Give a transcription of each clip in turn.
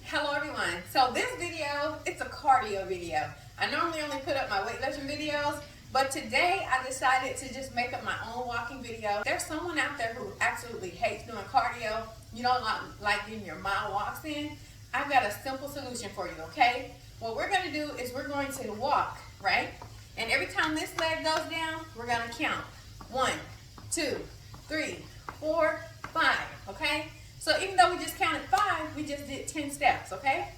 Hello everyone. So this video, it's a cardio video. I normally only put up my weightlifting videos, but today I decided to just make up my own walking video. There's someone out there who absolutely hates doing cardio. You don't like getting your mile walks in. I've got a simple solution for you, okay? What we're gonna do is we're going to walk, right? And every time this leg goes down, we're gonna count. 1, 2, 3, 4, 5, okay? So even though we just counted 5, we just did 10 steps, okay?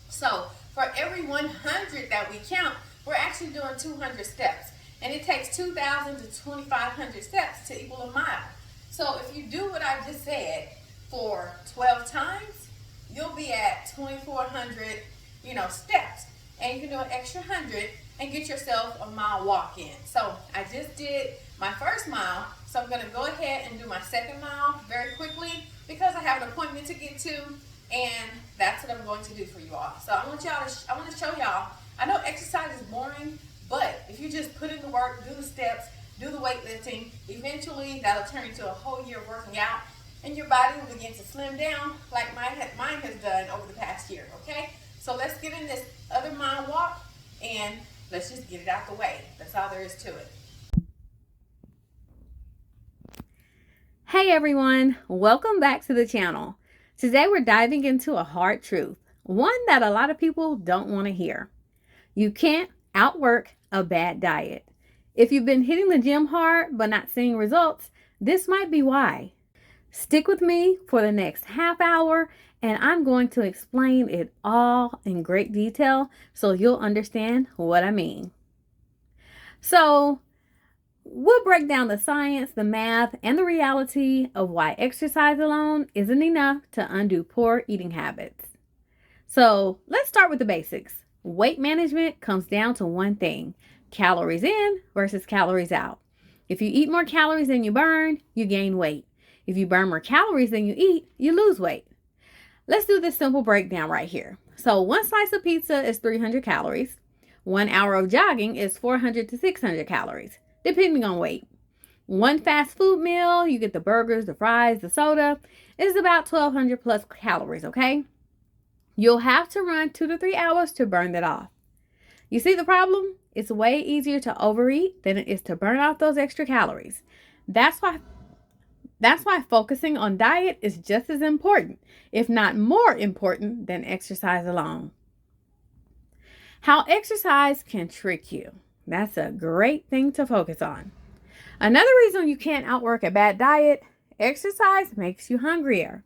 So for every 100 that we count, we're actually doing 200 steps. And it takes 2,000 to 2,500 steps to equal a mile. So if you do what I just said for 12 times, you'll be at 2,400, steps. And you can do an extra 100 and get yourself a mile walk in. So I just did my first mile, so I'm gonna go ahead and do my second mile very quickly because I have an appointment to get to, and that's what I'm going to do for you all. So I want to show y'all. I know exercise is boring, but if you just put in the work, do the steps, do the weightlifting, eventually that'll turn into a whole year of working out, and your body will begin to slim down like mine has done over the past year. Okay, so let's get in this other mile walk and let's just get it out the way. That's all there is to it. Hey everyone, welcome back to the channel. Today we're diving into a hard truth, one that a lot of people don't want to hear. You can't outwork a bad diet. If you've been hitting the gym hard but not seeing results, this might be why. Stick with me for the next half hour and I'm going to explain it all in great detail so you'll understand what I mean. So, we'll break down the science, the math, and the reality of why exercise alone isn't enough to undo poor eating habits. So let's start with the basics. Weight management comes down to one thing: calories in versus calories out. If you eat more calories than you burn, you gain weight. If you burn more calories than you eat, you lose weight. Let's do this simple breakdown right here. So one slice of pizza is 300 calories. 1 hour of jogging is 400 to 600 calories. Depending on weight. One fast food meal, you get the burgers, the fries, the soda, is about 1,200 plus calories, okay? You'll have to run 2 to 3 hours to burn that off. You see the problem? It's way easier to overeat than it is to burn off those extra calories. That's why focusing on diet is just as important, if not more important, than exercise alone. How exercise can trick you. That's a great thing to focus on. Another reason you can't outwork a bad diet: exercise makes you hungrier.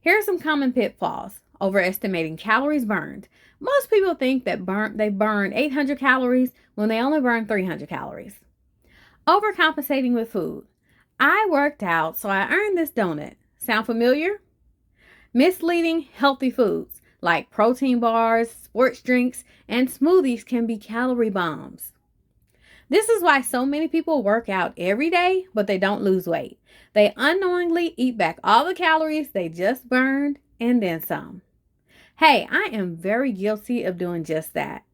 Here are some common pitfalls. Overestimating calories burned. Most people think that they burn 800 calories when they only burn 300 calories. Overcompensating with food. I worked out, so I earned this donut. Sound familiar? Misleading healthy foods like protein bars, sports drinks, and smoothies can be calorie bombs. This is why so many people work out every day, but they don't lose weight. They unknowingly eat back all the calories they just burned and then some. Hey, I am very guilty of doing just that.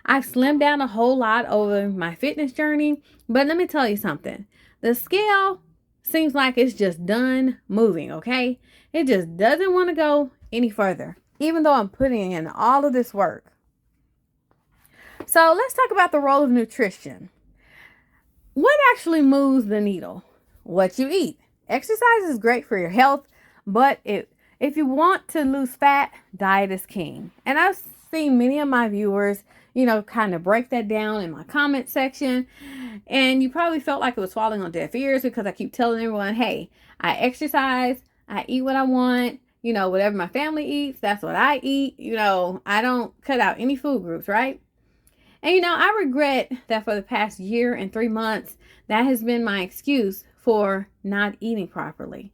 I've slimmed down a whole lot over my fitness journey, but let me tell you something. The scale seems like it's just done moving, okay? It just doesn't want to go any further, even though I'm putting in all of this work. So let's talk about the role of nutrition. What actually moves the needle? What you eat. Exercise is great for your health, but if you want to lose fat, diet is king. And I've seen many of my viewers, kind of break that down in my comment section. And you probably felt like it was falling on deaf ears because I keep telling everyone, hey, I exercise, I eat what I want. Whatever my family eats, that's what I eat. I don't cut out any food groups, right? And I regret that for the past year and 3 months, that has been my excuse for not eating properly.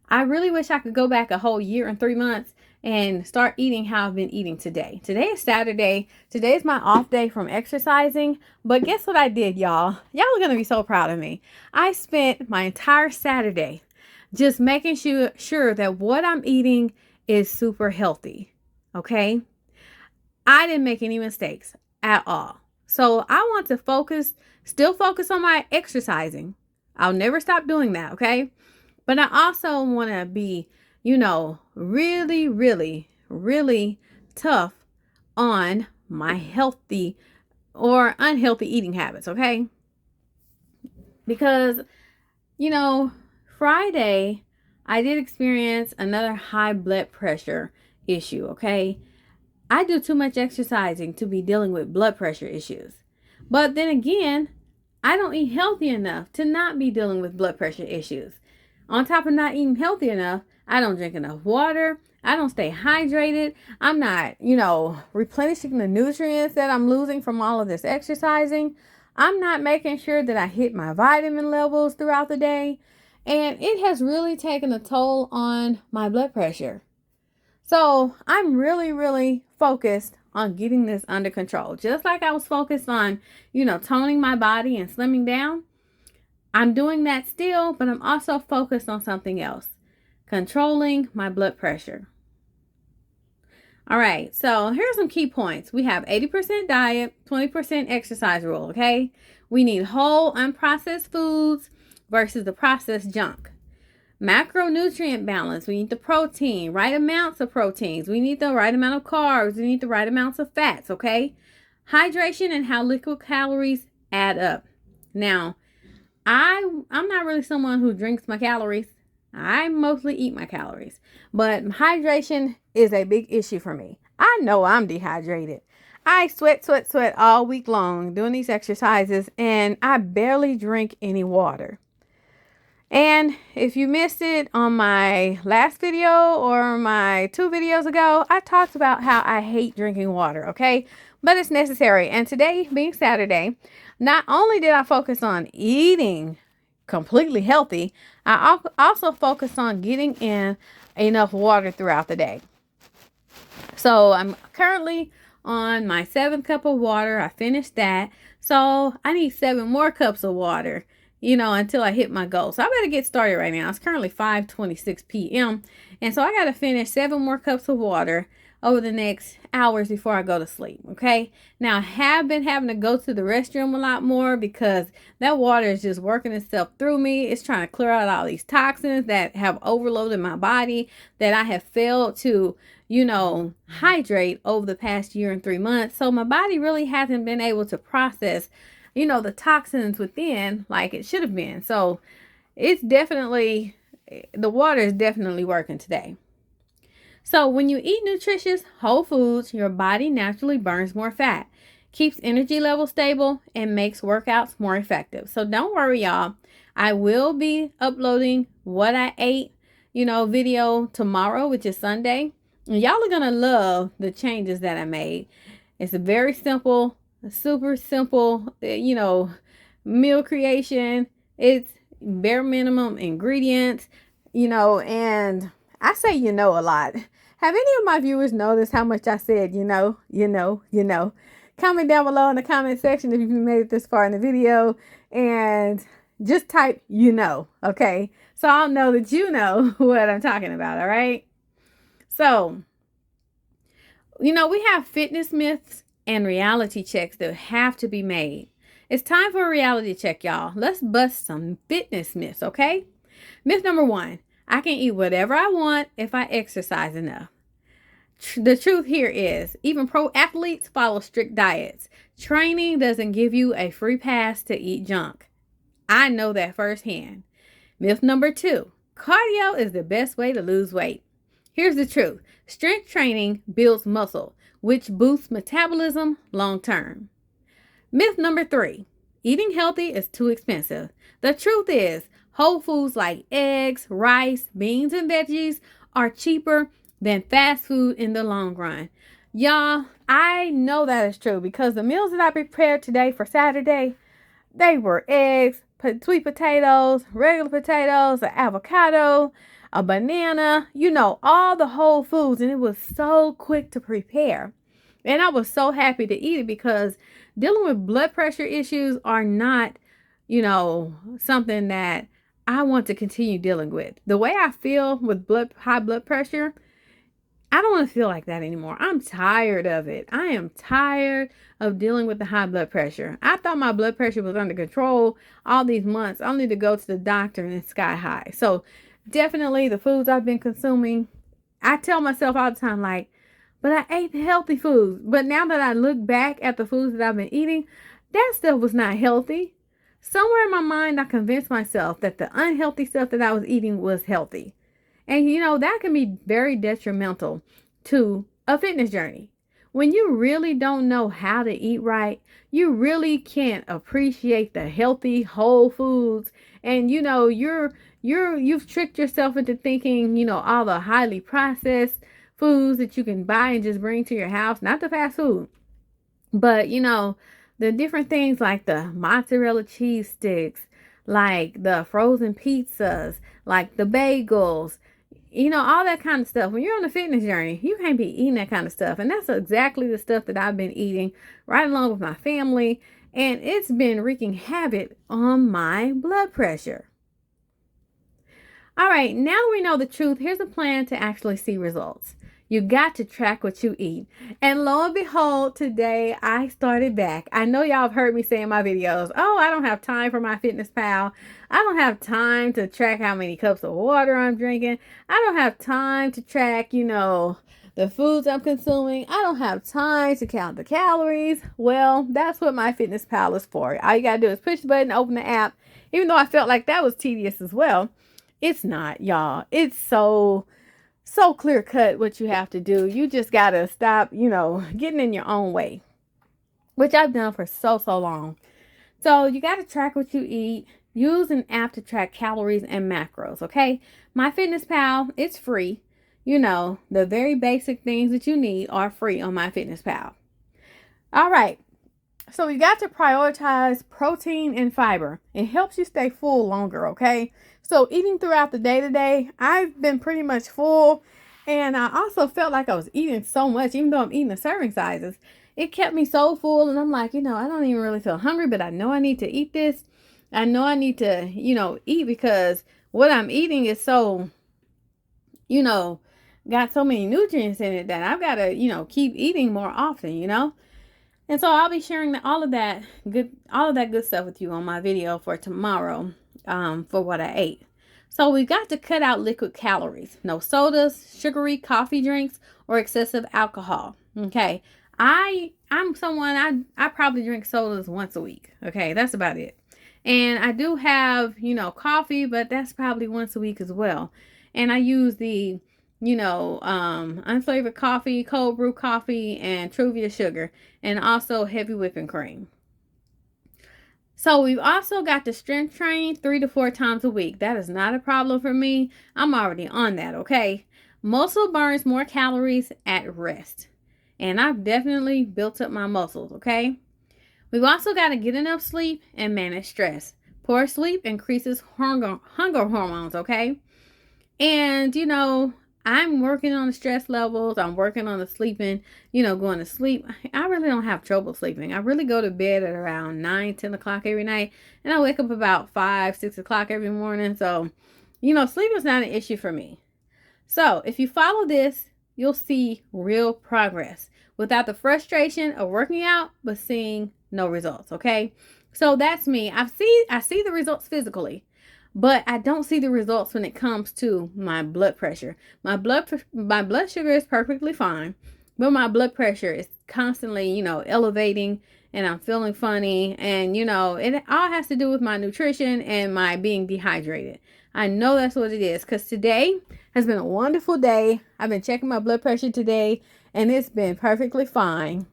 I really wish I could go back a whole year and 3 months and start eating how I've been eating today. Today is Saturday. Today is my off day from exercising. But guess what I did, y'all? Y'all are going to be so proud of me. I spent my entire Saturday just making sure that what I'm eating is super healthy. Okay? I didn't make any mistakes at all. So I want to still focus on my exercising. I'll never stop doing that, okay? But I also want to be, really, really really tough on my healthy or unhealthy eating habits, okay? Because, Friday, I did experience another high blood pressure issue, okay? I do too much exercising to be dealing with blood pressure issues. But then again, I don't eat healthy enough to not be dealing with blood pressure issues. On top of not eating healthy enough, I don't drink enough water. I don't stay hydrated. I'm not, replenishing the nutrients that I'm losing from all of this exercising. I'm not making sure that I hit my vitamin levels throughout the day. And it has really taken a toll on my blood pressure. So I'm really, really focused on getting this under control. Just like I was focused on, toning my body and slimming down. I'm doing that still, but I'm also focused on something else. Controlling my blood pressure. All right, so here's some key points. We have 80% diet, 20% exercise rule, okay? We need whole, unprocessed foods versus the processed junk. Macronutrient balance. We need the protein, right amounts of proteins. We need the right amount of carbs. We need the right amounts of fats, okay? Hydration and how liquid calories add up. Now, I'm not really someone who drinks my calories. I mostly eat my calories. But hydration is a big issue for me. I know I'm dehydrated. I sweat all week long doing these exercises, and I barely drink any water. And if you missed it on my last video or my 2 videos ago, I talked about how I hate drinking water, okay? But it's necessary. And today, being Saturday, not only did I focus on eating completely healthy, I also focused on getting in enough water throughout the day. So I'm currently on my 7th cup of water. I finished that. So I need 7 more cups of water, until I hit my goal. So I better get started right now. It's currently 5:26 p.m. And so I got to finish 7 more cups of water over the next hours before I go to sleep. Okay. Now I have been having to go to the restroom a lot more because that water is just working itself through me. It's trying to clear out all these toxins that have overloaded my body that I have failed to, hydrate over the past year and 3 months. So my body really hasn't been able to process the toxins within like it should have been. So the water is definitely working today. So when you eat nutritious whole foods, your body naturally burns more fat, keeps energy levels stable, and makes workouts more effective. So don't worry, y'all. I will be uploading what I ate, video tomorrow, which is Sunday. And y'all are going to love the changes that I made. It's a very simple, super simple, meal creation. It's bare minimum ingredients, and I say, a lot. Have any of my viewers noticed how much I said, Comment down below in the comment section if you've made it this far in the video, and just type, okay? So I'll know that you know what I'm talking about, all right? So, we have fitness myths and reality checks that have to be made. It's time for a reality check, y'all. Let's bust some fitness myths, okay? Myth number 1, I can eat whatever I want if I exercise enough. The truth here is, even pro athletes follow strict diets. Training doesn't give you a free pass to eat junk. I know that firsthand. Myth number 2, cardio is the best way to lose weight. Here's the truth. Strength training builds muscle, which boosts metabolism long term. Myth number 3, eating healthy is too expensive. The truth is, whole foods like eggs, rice, beans, and veggies are cheaper than fast food in the long run. Y'all, I know that is true because the meals that I prepared today for Saturday, they were eggs, sweet potatoes, regular potatoes, an avocado, a banana, all the whole foods. And it was so quick to prepare. And I was so happy to eat it because dealing with blood pressure issues are not, something that I want to continue dealing with. The way I feel with high blood pressure, I don't want to feel like that anymore. I'm tired of it. I am tired of dealing with the high blood pressure. I thought my blood pressure was under control all these months, only to go to the doctor and it's sky high. So definitely the foods I've been consuming, I tell myself all the time, like, but I ate the healthy foods. But now that I look back at the foods that I've been eating, that stuff was not healthy. Somewhere in my mind, I convinced myself that the unhealthy stuff that I was eating was healthy. And that can be very detrimental to a fitness journey. When you really don't know how to eat right, you really can't appreciate the healthy whole foods. And you've tricked yourself into thinking, all the highly processed foods that you can buy and just bring to your house, not the fast food, but the different things like the mozzarella cheese sticks, like the frozen pizzas, like the bagels, all that kind of stuff. When you're on a fitness journey, you can't be eating that kind of stuff. And that's exactly the stuff that I've been eating right along with my family. And it's been wreaking havoc on my blood pressure. All right, now that we know the truth, here's a plan to actually see results. You got to track what you eat. And lo and behold, today I started back. I know y'all have heard me say in my videos, oh, I don't have time for my Fitness Pal. I don't have time to track how many cups of water I'm drinking. I don't have time to track, the foods I'm consuming. I don't have time to count the calories. Well, that's what my Fitness Pal is for. All you got to do is push the button, open the app. Even though I felt like that was tedious as well, it's not, y'all. It's so clear cut what you have to do. You just got to stop, getting in your own way, which I've done for so long. So you got to track what you eat. Use an app to track calories and macros. Okay. My Fitness Pal, it's free. The very basic things that you need are free on my Fitness Pal. All right. So you got to prioritize protein and fiber. It helps you stay full longer. Okay. So eating throughout the day today, I've been pretty much full. And I also felt like I was eating so much, even though I'm eating the serving sizes. It kept me so full. And I'm like, I don't even really feel hungry, but I know I need to eat this. I know I need to, eat because what I'm eating is so, got so many nutrients in it that I've got to, keep eating more often, And so I'll be sharing all of that good stuff with you on my video for tomorrow. For what I ate. So we got to cut out liquid calories. No sodas, sugary coffee drinks, or excessive alcohol. Okay. I'm someone, I probably drink sodas once a week. Okay. That's about it. And I do have, coffee, but that's probably once a week as well. And I use the, unflavored coffee, cold brew coffee, and Truvia sugar, and also heavy whipping cream. So we've also got to strength train 3 to 4 times a week. That is not a problem for me. I'm already on that, okay? Muscle burns more calories at rest. And I've definitely built up my muscles, okay? We've also got to get enough sleep and manage stress. Poor sleep increases hunger hormones, okay? And, I'm working on the stress levels. I'm working on the sleeping, going to sleep. I really don't have trouble sleeping. I really go to bed at around 9, 10 o'clock every night. And I wake up about 5, 6 o'clock every morning. So, sleep is not an issue for me. So if you follow this, you'll see real progress without the frustration of working out, but seeing no results. Okay. So that's me. I see the results physically, but I don't see the results when it comes to my blood pressure. My blood sugar is perfectly fine, but my blood pressure is constantly, elevating, and I'm feeling funny. And, it all has to do with my nutrition and my being dehydrated. I know that's what it is, because today has been a wonderful day. I've been checking my blood pressure today, and it's been perfectly fine.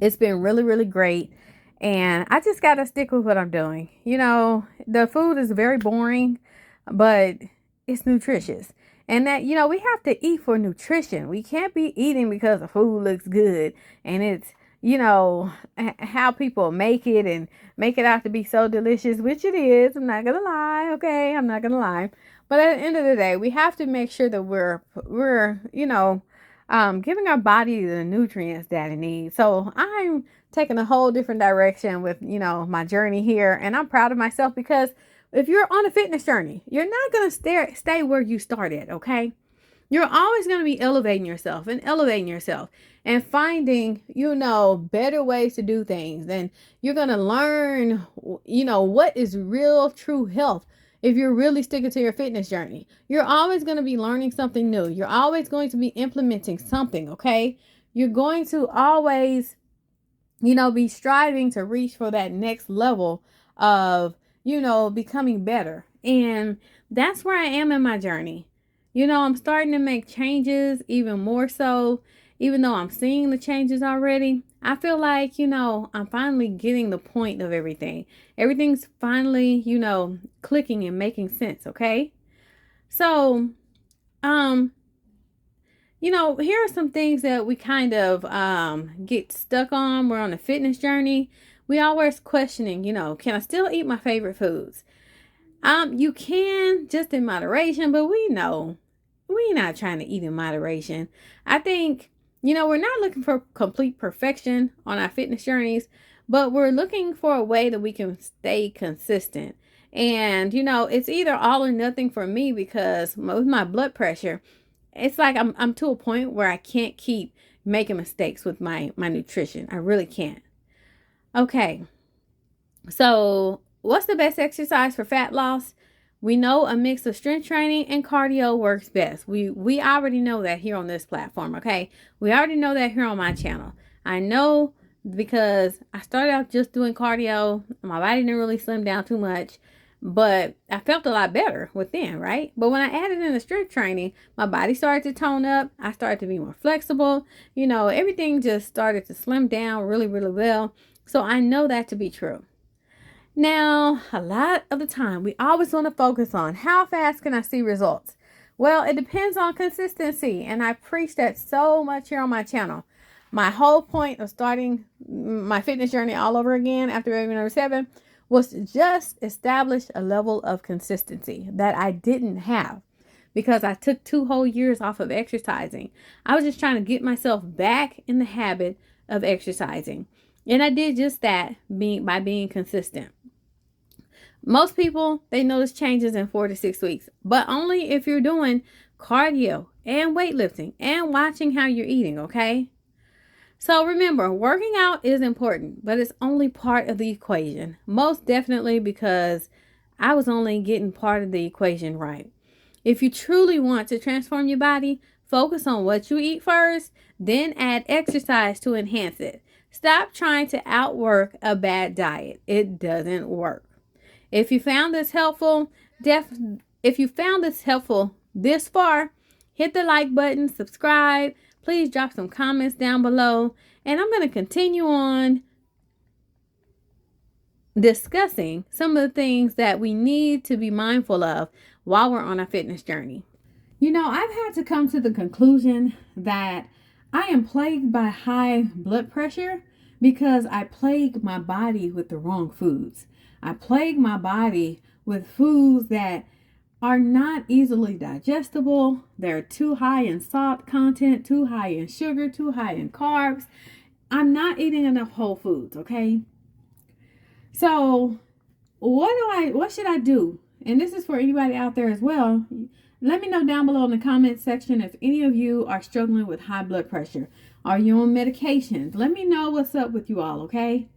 It's been really, really great. And I just got to stick with what I'm doing. The food is very boring, but it's nutritious. And that, we have to eat for nutrition. We can't be eating because the food looks good. And it's, how people make it and make it out to be so delicious, which it is. I'm not going to lie. Okay. I'm not going to lie. But at the end of the day, we have to make sure that we're giving our body the nutrients that it needs. So I'm taking a whole different direction with, my journey here. And I'm proud of myself, because if you're on a fitness journey, you're not going to stay where you started. Okay. You're always going to be elevating yourself and finding, better ways to do things. And you're going to learn, what is real, true health. if you're really sticking to your fitness journey. You're always going to be learning something new. You're always going to be implementing something, okay? You're going to always, be striving to reach for that next level of, becoming better. And that's where I am in my journey. I'm starting to make changes even more so, even though I'm seeing the changes already. I feel like, I'm finally getting the point of everything. Everything's finally, clicking and making sense, okay? So, here are some things that we kind of get stuck on. We're on a fitness journey. We always questioning, can I still eat my favorite foods? You can, just in moderation, but we know we're not trying to eat in moderation. I think, we're not looking for complete perfection on our fitness journeys, but we're looking for a way that we can stay consistent. And, it's either all or nothing for me, because with my blood pressure, it's like I'm to a point where I can't keep making mistakes with my nutrition. I really can't. Okay. So, what's the best exercise for fat loss? We know a mix of strength training and cardio works best. We already know that here on this platform, okay? We already know that here on my channel. I know because I started out just doing cardio. My body didn't really slim down too much, but I felt a lot better within, right? But when I added in the strength training, my body started to tone up. I started to be more flexible. Everything just started to slim down really, really well. So I know that to be true. Now, a lot of the time, we always want to focus on how fast can I see results? Well, it depends on consistency, and I preach that so much here on my channel. My whole point of starting my fitness journey all over again after baby number 7 was to just establish a level of consistency that I didn't have because I took 2 whole years off of exercising. I was just trying to get myself back in the habit of exercising, and I did just that by being consistent. Most people, they notice changes in 4 to 6 weeks, but only if you're doing cardio and weightlifting and watching how you're eating, okay? So remember, working out is important, but it's only part of the equation. Most definitely because I was only getting part of the equation right. If you truly want to transform your body, focus on what you eat first, then add exercise to enhance it. Stop trying to outwork a bad diet. It doesn't work. If you found this helpful, this far, hit the like button, subscribe. Please drop some comments down below. And I'm going to continue on discussing some of the things that we need to be mindful of while we're on our fitness journey. I've had to come to the conclusion that I am plagued by high blood pressure because I plague my body with the wrong foods. I plague my body with foods that are not easily digestible. They're too high in salt content, too high in sugar, too high in carbs. I'm not eating enough whole foods, okay? So what should I do? And this is for anybody out there as well. Let me know down below in the comment section if any of you are struggling with high blood pressure. Are you on medications? Let me know what's up with you all, okay?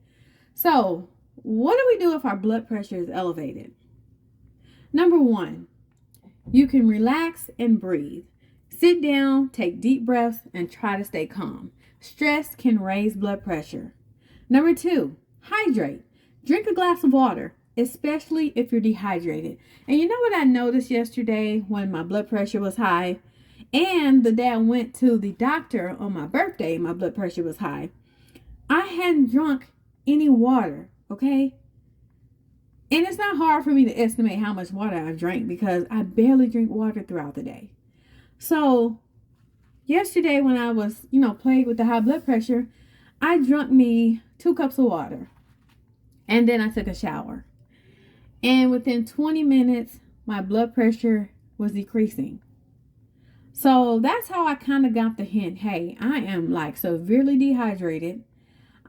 So, what do we do if our blood pressure is elevated? Number 1, you can relax and breathe. Sit down, take deep breaths, and try to stay calm. Stress can raise blood pressure. Number 2, hydrate. Drink a glass of water, especially if you're dehydrated. And you know what I noticed yesterday when my blood pressure was high? And the day I went to the doctor on my birthday, my blood pressure was high. I hadn't drunk any water, okay? And it's not hard for me to estimate how much water I've drank because I barely drink water throughout the day. So yesterday when I was, plagued with the high blood pressure, I drank me 2 cups of water. And then I took a shower. And within 20 minutes, my blood pressure was decreasing. So that's how I kind of got the hint. Hey, I am severely dehydrated.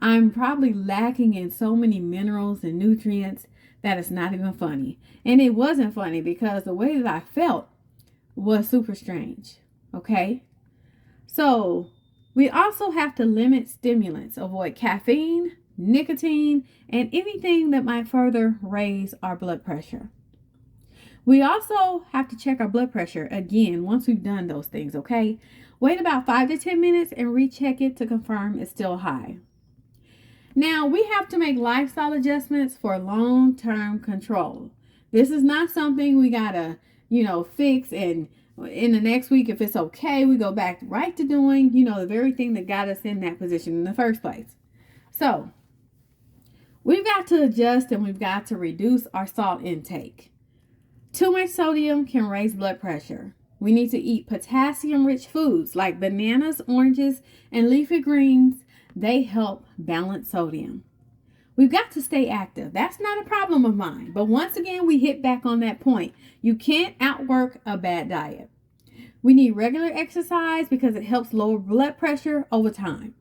I'm probably lacking in so many minerals and nutrients that it's not even funny. And it wasn't funny because the way that I felt was super strange. Okay? So we also have to limit stimulants, avoid caffeine, nicotine, and anything that might further raise our blood pressure. We also have to check our blood pressure again once we've done those things, okay? Wait about 5 to 10 minutes and recheck it to confirm it's still high. Now, we have to make lifestyle adjustments for long-term control. This is not something we gotta, fix and in the next week, if it's okay, we go back right to doing, the very thing that got us in that position in the first place. So, we've got to adjust and we've got to reduce our salt intake. Too much sodium can raise blood pressure. We need to eat potassium-rich foods like bananas, oranges, and leafy greens. They help balance sodium. We've got to stay active. That's not a problem of mine. But once again, we hit back on that point. You can't outwork a bad diet. We need regular exercise because it helps lower blood pressure over time.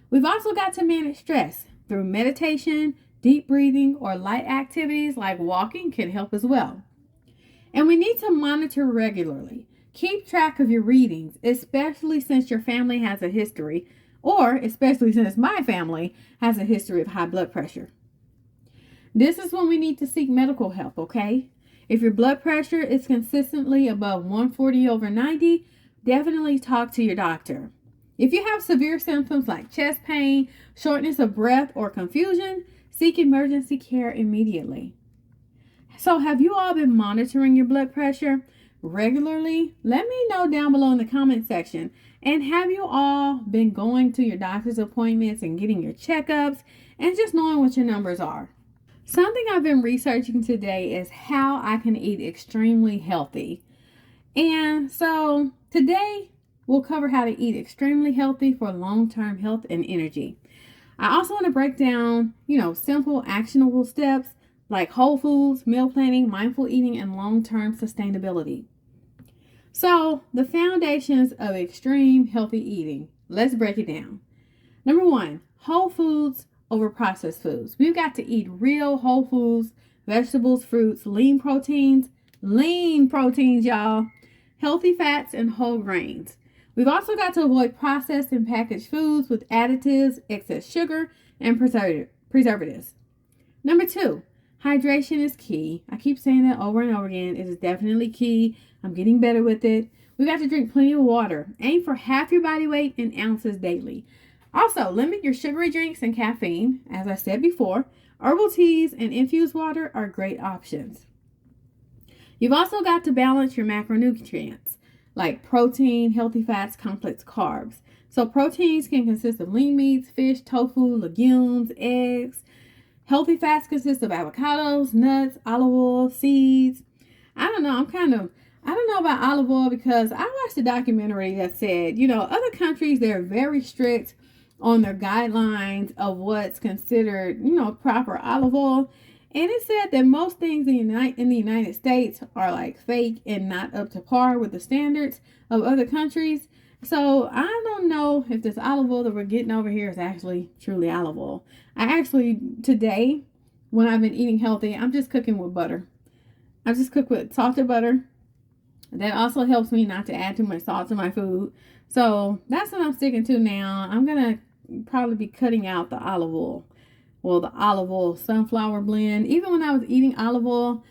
We've also got to manage stress through meditation, deep breathing, or light activities like walking can help as well. And we need to monitor regularly. Keep track of your readings, especially since your family has a history, or especially since my family has a history of high blood pressure. This is when we need to seek medical help, okay? If your blood pressure is consistently above 140/90, definitely talk to your doctor. If you have severe symptoms like chest pain, shortness of breath, or confusion, seek emergency care immediately. So have you all been monitoring your blood pressure regularly? Let me know down below in the comment section. And have you all been going to your doctor's appointments and getting your checkups and just knowing what your numbers are? Something I've been researching today is how I can eat extremely healthy. And so today we'll cover how to eat extremely healthy for long-term health and energy. I also want to break down, simple actionable steps like whole foods, meal planning, mindful eating, and long-term sustainability. So, the foundations of extreme healthy eating. Let's break it down. Number 1, whole foods over processed foods. We've got to eat real whole foods, vegetables, fruits, lean proteins, y'all, healthy fats, and whole grains. We've also got to avoid processed and packaged foods with additives, excess sugar, and preservatives. Number 2, hydration is key. I keep saying that over and over again. It is definitely key. I'm getting better with it. We got to drink plenty of water. Aim for half your body weight in ounces daily. Also, limit your sugary drinks and caffeine. As I said before, herbal teas and infused water are great options. You've also got to balance your macronutrients like protein, healthy fats, complex carbs. So proteins can consist of lean meats, fish, tofu, legumes, eggs. Healthy fats consist of avocados, nuts, olive oil, seeds. I don't know about olive oil because I watched a documentary that said, other countries, they're very strict on their guidelines of what's considered, proper olive oil. And it said that most things in the United States are like fake and not up to par with the standards of other countries. So I don't know if this olive oil that we're getting over here is actually truly olive oil. Today, when I've been eating healthy, I'm just cooking with butter. I just cook with salted butter. That also helps me not to add too much salt to my food. So that's what I'm sticking to now. I'm going to probably be cutting out the olive oil. Well, the olive oil sunflower blend. Even when I was eating olive oil,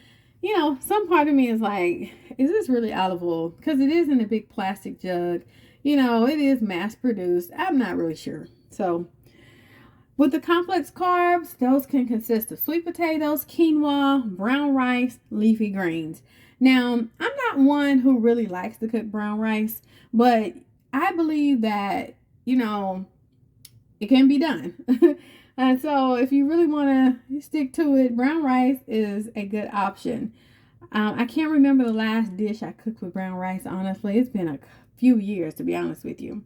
some part of me is like, is this really olive oil? Because it is in a big plastic jug. It is mass produced. I'm not really sure. So with the complex carbs, those can consist of sweet potatoes, quinoa, brown rice, leafy greens. Now, I'm not one who really likes to cook brown rice, but I believe that, it can be done. And so if you really want to stick to it, brown rice is a good option. I can't remember the last dish I cooked with brown rice, honestly. It's been a few years, to be honest with you.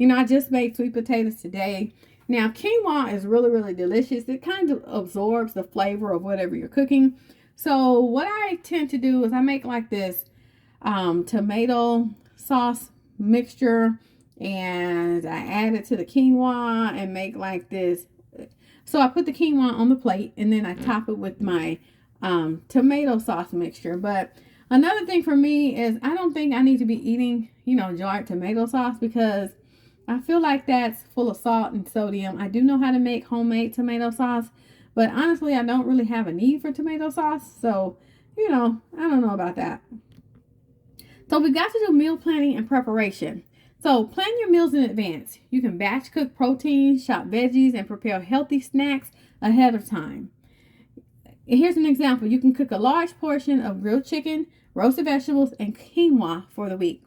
I just made sweet potatoes today. Now, quinoa is really, really delicious. It kind of absorbs the flavor of whatever you're cooking. So what I tend to do is I make like this tomato sauce mixture, and I add it to the quinoa and make like this. So I put the quinoa on the plate, and then I top it with my tomato sauce mixture. But another thing for me is I don't think I need to be eating, jarred tomato sauce because I feel like that's full of salt and sodium. I do know how to make homemade tomato sauce, but honestly, I don't really have a need for tomato sauce. So, I don't know about that. So we got to do meal planning and preparation. So plan your meals in advance. You can batch cook proteins, chop veggies, and prepare healthy snacks ahead of time. Here's an example. You can cook a large portion of grilled chicken, roasted vegetables, and quinoa for the week.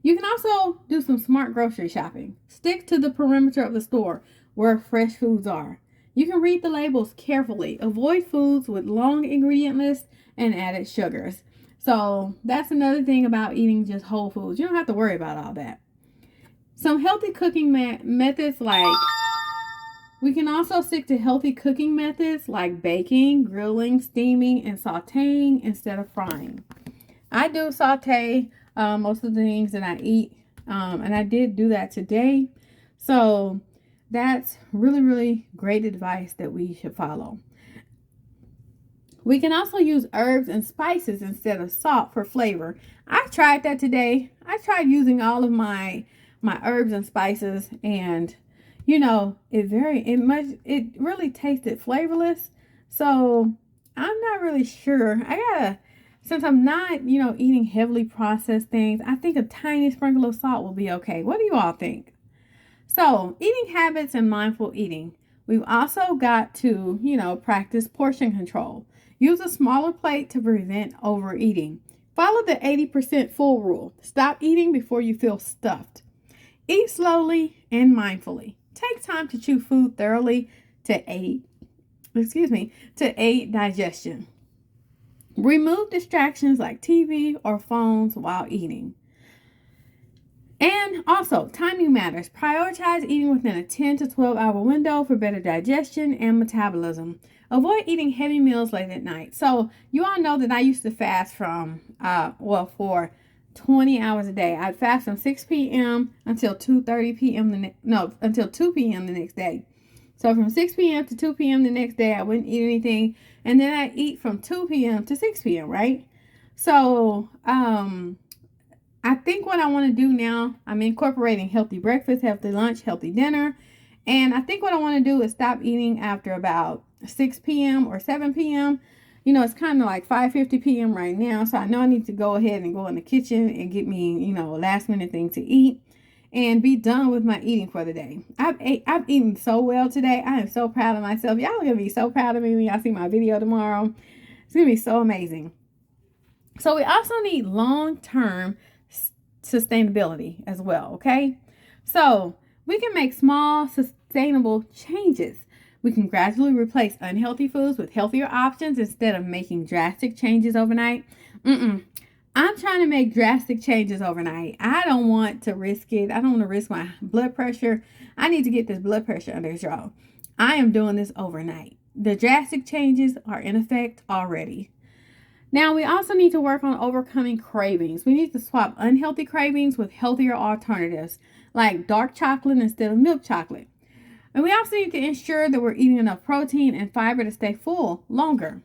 You can also do some smart grocery shopping. Stick to the perimeter of the store where fresh foods are. You can read the labels carefully. Avoid foods with long ingredient lists and added sugars. So that's another thing about eating just whole foods. You don't have to worry about all that. Some healthy cooking methods we can also stick to healthy cooking methods like baking, grilling, steaming, and sauteing instead of frying. I do saute most of the things that I eat, and I did do that today. So that's really, really great advice that we should follow. We can also use herbs and spices instead of salt for flavor. I tried that today. I tried using all of my herbs and spices, and it really tasted flavorless. So I'm not really sure. Since I'm not, eating heavily processed things, I think a tiny sprinkle of salt will be okay. What do you all think? So, eating habits and mindful eating. We've also got to, practice portion control. Use a smaller plate to prevent overeating. Follow the 80% full rule. Stop eating before you feel stuffed. Eat slowly and mindfully. Take time to chew food thoroughly to aid digestion. Remove distractions like TV or phones while eating. And also, timing matters. Prioritize eating within a 10 to 12 hour window for better digestion and metabolism. Avoid eating heavy meals late at night. So, you all know that I used to fast for 20 hours a day. I'd fast from 6 p.m. until 2:30 p.m. until 2 p.m. the next day. So from 6 p.m. to 2 p.m. the next day, I wouldn't eat anything. And then I eat from 2 p.m. to 6 p.m., right? So I think what I want to do now, I'm incorporating healthy breakfast, healthy lunch, healthy dinner. And I think what I want to do is stop eating after about 6 p.m. or 7 p.m. It's kind of like 5:50 p.m. right now. So I know I need to go ahead and go in the kitchen and get me, a last minute thing to eat and be done with my eating for the day. I've eaten so well today. I am so proud of myself. Y'all are going to be so proud of me when y'all see my video tomorrow. It's going to be so amazing. So we also need long-term sustainability as well, okay? So we can make small, sustainable changes. We can gradually replace unhealthy foods with healthier options instead of making drastic changes overnight. I'm trying to make drastic changes overnight. I don't want to risk it. I don't want to risk my blood pressure. I need to get this blood pressure under control. I am doing this overnight. The drastic changes are in effect already. Now, we also need to work on overcoming cravings. We need to swap unhealthy cravings with healthier alternatives, like dark chocolate instead of milk chocolate. And we also need to ensure that we're eating enough protein and fiber to stay full longer.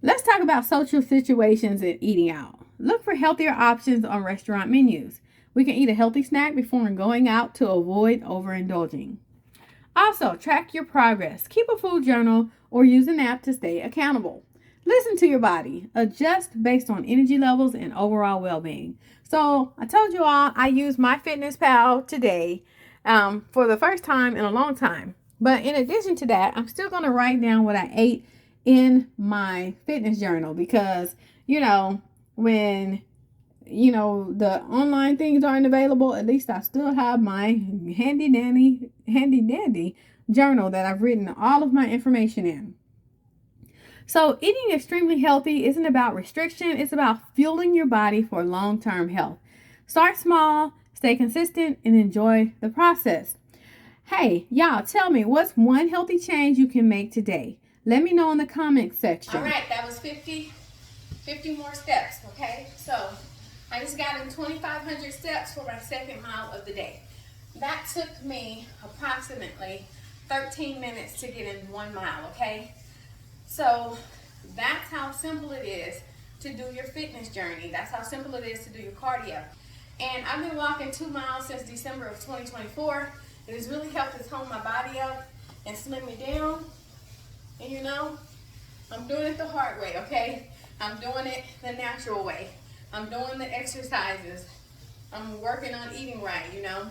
Let's talk about social situations and eating out. Look for healthier options on restaurant menus. We can eat a healthy snack before going out to avoid overindulging. Also, track your progress. Keep a food journal or use an app to stay accountable. Listen to your body. Adjust based on energy levels and overall well-being. So, I told you all I used MyFitnessPal today for the first time in a long time. But in addition to that, I'm still going to write down what I ate in my fitness journal because, when, the online things aren't available, at least I still have my handy dandy journal that I've written all of my information in. So eating extremely healthy isn't about restriction. It's about fueling your body for long-term health. Start small, stay consistent, and enjoy the process. Hey, y'all, tell me, what's one healthy change you can make today? Let me know in the comment section. All right, that was 50 more steps, okay? So I just got in 2,500 steps for my second mile of the day. That took me approximately 13 minutes to get in 1 mile, okay? So that's how simple it is to do your fitness journey. That's how simple it is to do your cardio. And I've been walking 2 miles since December of 2024. It has really helped to tone my body up and slim me down. And I'm doing it the hard way, okay? I'm doing it the natural way. I'm doing the exercises. I'm working on eating right, you know.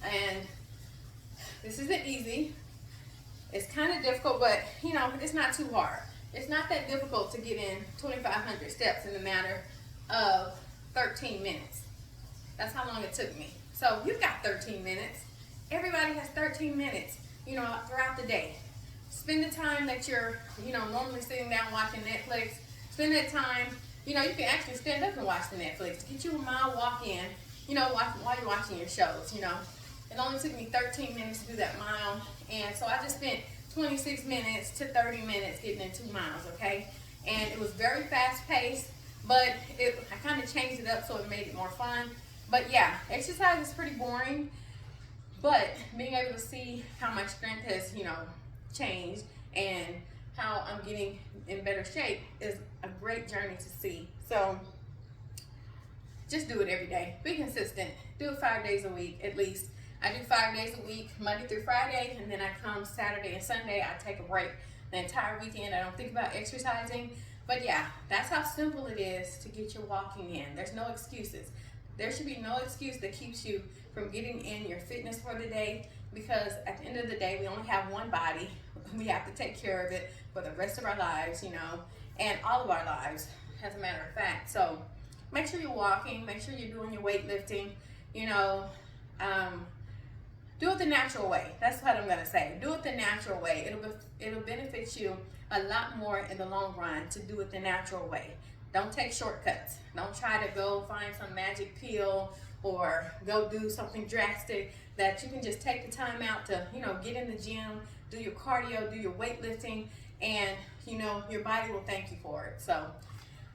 And this isn't easy. It's kind of difficult, but you know, it's not too hard. It's not that difficult to get in 2,500 steps in a matter of 13 minutes. That's how long it took me. So you've got 13 minutes. Everybody has 13 minutes, you know, throughout the day. Spend the time that you're, you know, normally sitting down watching Netflix. Spend that time, you know, you can actually stand up and watch the Netflix. Get you a mile walk in, you know, while you're watching your shows, you know. It only took me 13 minutes to do that mile. And so I just spent 26 minutes to 30 minutes getting in 2 miles, okay? And it was very fast paced, but I kind of changed it up so it made it more fun. But yeah, exercise is pretty boring, but being able to see how my strength has, you know, changed and how I'm getting in better shape is a great journey to see. So just do it every day. Be consistent. Do it 5 days a week at least. I do 5 days a week, Monday through Friday, and then I come Saturday and Sunday. I take a break the entire weekend. I don't think about exercising. But yeah, that's how simple it is to get your walking in. There's no excuses. There should be no excuse that keeps you from getting in your fitness for the day, because at the end of the day, we only have one body. We have to take care of it for the rest of our lives, you know, and all of our lives, as a matter of fact. So make sure you're walking, make sure you're doing your weightlifting, you know, do it the natural way. That's what I'm gonna say. Do it the natural way. It'll benefit you a lot more in the long run to do it the natural way. Don't take shortcuts. Don't try to go find some magic pill or go do something drastic that you can just take the time out to, you know, get in the gym, do your cardio, do your weightlifting, and, you know, your body will thank you for it. So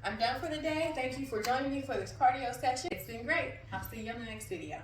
I'm done for the day. Thank you for joining me for this cardio session. It's been great. I'll see you on the next video.